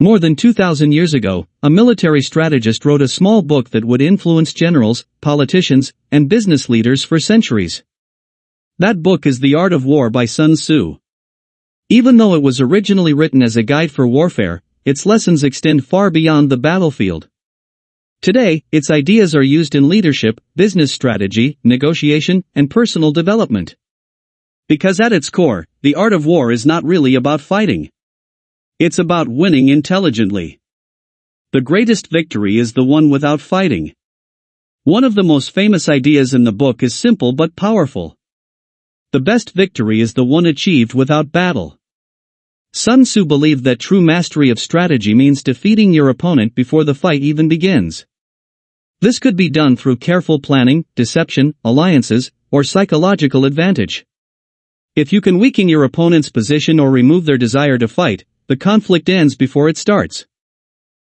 More than 2,000 years ago, a military strategist wrote a small book that would influence generals, politicians, and business leaders for centuries. That book is The Art of War by Sun Tzu. Even though it was originally written as a guide for warfare, its lessons extend far beyond the battlefield. Today, its ideas are used in leadership, business strategy, negotiation, and personal development. Because at its core, the art of war is not really about fighting. It's about winning intelligently. The greatest victory is the one without fighting. One of the most famous ideas in the book is simple but powerful. The best victory is the one achieved without battle. Sun Tzu believed that true mastery of strategy means defeating your opponent before the fight even begins. This could be done through careful planning, deception, alliances, or psychological advantage. If you can weaken your opponent's position or remove their desire to fight, the conflict ends before it starts.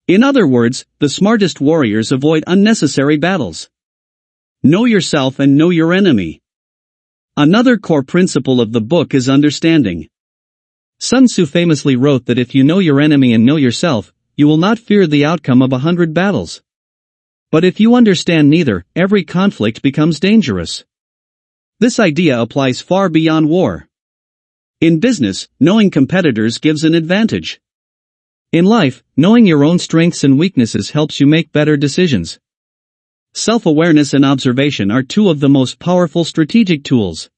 In other words, the smartest warriors avoid unnecessary battles. Know yourself and know your enemy. Another core principle of the book is understanding. Sun Tzu famously wrote that if you know your enemy and know yourself, you will not fear the outcome of 100 battles. But if you understand neither, every conflict becomes dangerous. This idea applies far beyond war. In business, knowing competitors gives an advantage. In life, knowing your own strengths and weaknesses helps you make better decisions. Self-awareness and observation are two of the most powerful strategic tools.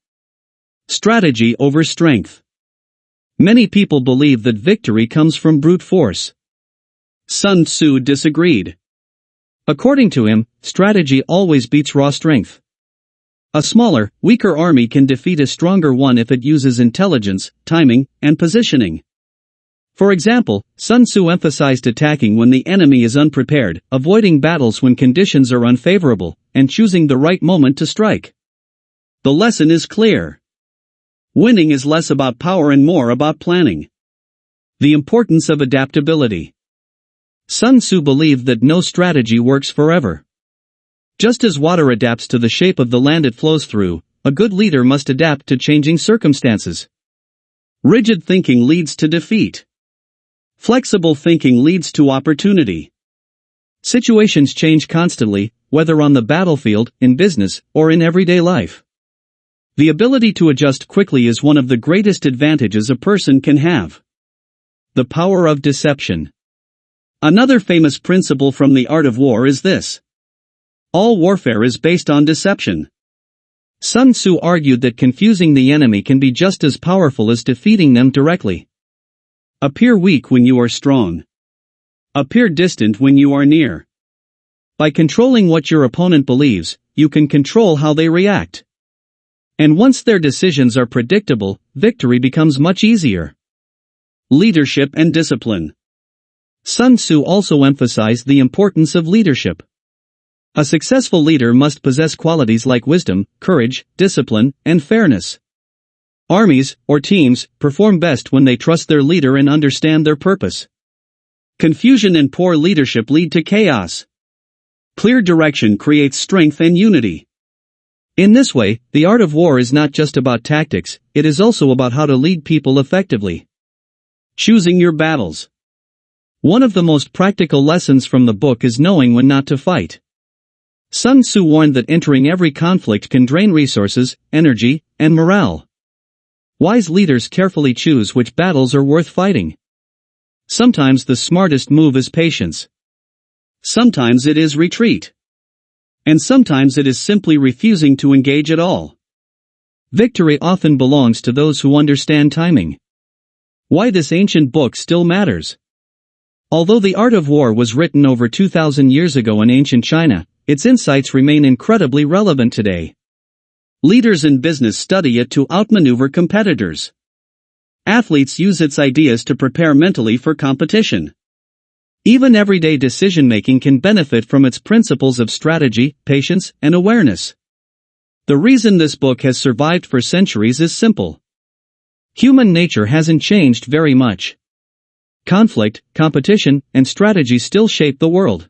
Strategy over strength. Many people believe that victory comes from brute force. Sun Tzu disagreed. According to him, strategy always beats raw strength. A smaller, weaker army can defeat a stronger one if it uses intelligence, timing, and positioning. For example, Sun Tzu emphasized attacking when the enemy is unprepared, avoiding battles when conditions are unfavorable, and choosing the right moment to strike. The lesson is clear. Winning is less about power and more about planning. The importance of adaptability. Sun Tzu believed that no strategy works forever. Just as water adapts to the shape of the land it flows through, a good leader must adapt to changing circumstances. Rigid thinking leads to defeat. Flexible thinking leads to opportunity. Situations change constantly, whether on the battlefield, in business, or in everyday life. The ability to adjust quickly is one of the greatest advantages a person can have. The power of deception. Another famous principle from the art of war is this. All warfare is based on deception. Sun Tzu argued that confusing the enemy can be just as powerful as defeating them directly. Appear weak when you are strong. Appear distant when you are near. By controlling what your opponent believes, you can control how they react. And once their decisions are predictable, victory becomes much easier. Leadership and discipline. Sun Tzu also emphasized the importance of leadership. A successful leader must possess qualities like wisdom, courage, discipline, and fairness. Armies, or teams, perform best when they trust their leader and understand their purpose. Confusion and poor leadership lead to chaos. Clear direction creates strength and unity. In this way, the art of war is not just about tactics, it is also about how to lead people effectively. Choosing your battles. One of the most practical lessons from the book is knowing when not to fight. Sun Tzu warned that entering every conflict can drain resources, energy, and morale. Wise leaders carefully choose which battles are worth fighting. Sometimes the smartest move is patience. Sometimes it is retreat. And sometimes it is simply refusing to engage at all. Victory often belongs to those who understand timing. Why this ancient book still matters. Although the art of war was written over 2,000 years ago in ancient China, its insights remain incredibly relevant today. Leaders in business study it to outmaneuver competitors. Athletes use its ideas to prepare mentally for competition. Even everyday decision-making can benefit from its principles of strategy, patience, and awareness. The reason this book has survived for centuries is simple. Human nature hasn't changed very much. Conflict, competition, and strategy still shape the world.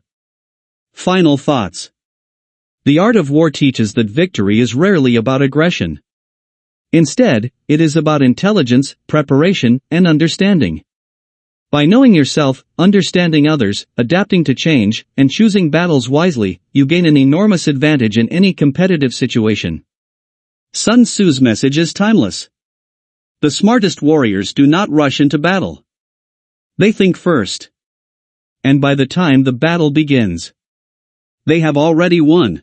Final thoughts. The art of war teaches that victory is rarely about aggression. Instead, it is about intelligence, preparation, and understanding. By knowing yourself, understanding others, adapting to change, and choosing battles wisely, you gain an enormous advantage in any competitive situation. Sun Tzu's message is timeless. The smartest warriors do not rush into battle. They think first. And by the time the battle begins, they have already won.